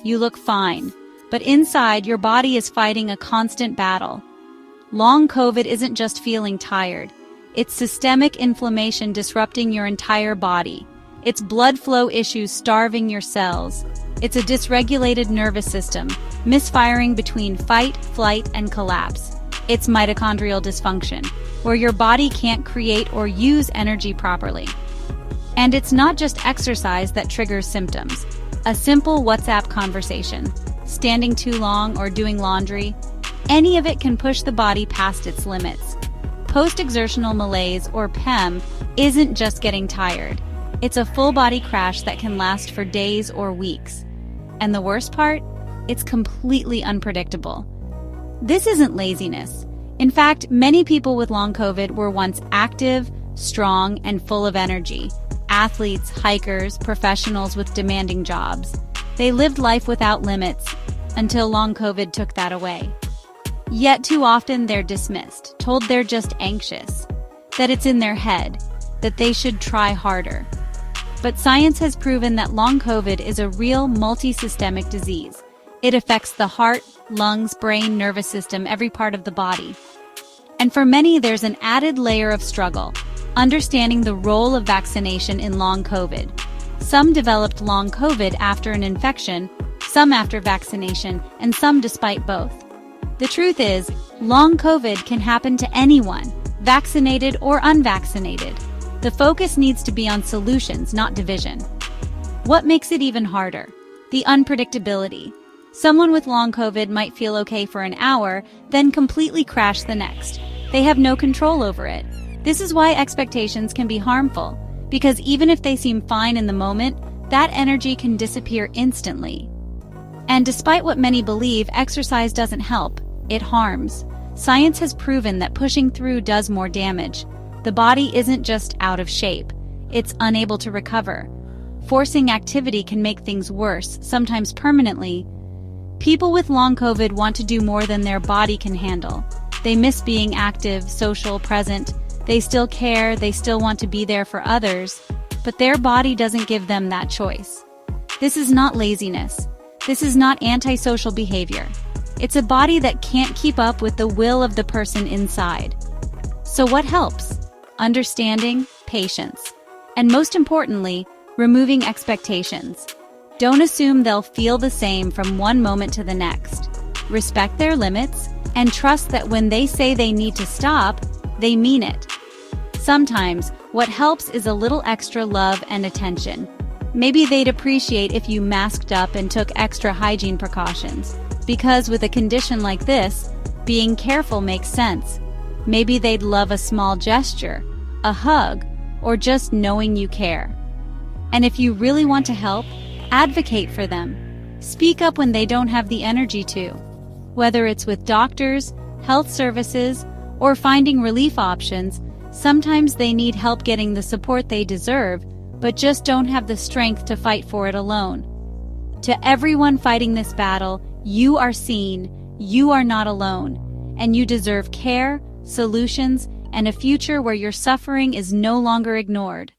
you look fine, but inside your body is fighting a constant battle. Long COVID isn't just feeling tired. It's systemic inflammation disrupting your entire body. It's blood flow issues starving your cells. It's a dysregulated nervous system, misfiring between fight, flight, and collapse. It's mitochondrial dysfunction, where your body can't create or use energy properly. And it's not just exercise that triggers symptoms. A simple WhatsApp conversation, standing too long or doing laundry, any of it can push the body past its limits. Post-exertional malaise, or PEM, isn't just getting tired. It's a full-body crash that can last for days or weeks. And the worst part? It's completely unpredictable. This isn't laziness. In fact, many people with long COVID were once active, strong, and full of energy. Athletes, hikers, professionals with demanding jobs. They lived life without limits until long COVID took that away. Yet too often they're dismissed, told they're just anxious, that it's in their head, that they should try harder. But science has proven that long COVID is a real multi-systemic disease. It affects the heart, lungs, brain, nervous system, every part of the body. And for many, there's an added layer of struggle, understanding the role of vaccination in long COVID. Some developed long COVID after an infection, some after vaccination, and some despite both. The truth is, long COVID can happen to anyone, vaccinated or unvaccinated. The focus needs to be on solutions, not division. What makes it even harder? The unpredictability. Someone with long COVID might feel okay for an hour, then completely crash the next. They have no control over it. This is why expectations can be harmful, because even if they seem fine in the moment, that energy can disappear instantly. And despite what many believe, exercise doesn't help. It harms. Science has proven that pushing through does more damage. The body isn't just out of shape. It's unable to recover. Forcing activity can make things worse, sometimes permanently. People with long COVID want to do more than their body can handle. They miss being active, social, present. They still care, they still want to be there for others, but their body doesn't give them that choice. This is not laziness. This is not antisocial behavior. It's a body that can't keep up with the will of the person inside. So what helps? Understanding, patience, and most importantly, removing expectations. Don't assume they'll feel the same from one moment to the next. Respect their limits and trust that when they say they need to stop, they mean it. Sometimes, what helps is a little extra love and attention. Maybe they'd appreciate if you masked up and took extra hygiene precautions. Because with a condition like this, being careful makes sense. Maybe they'd love a small gesture, a hug, or just knowing you care. And if you really want to help, advocate for them. Speak up when they don't have the energy to. Whether it's with doctors, health services, or finding relief options, sometimes they need help getting the support they deserve, but just don't have the strength to fight for it alone. To everyone fighting this battle, you are seen, you are not alone, and you deserve care, solutions, and a future where your suffering is no longer ignored.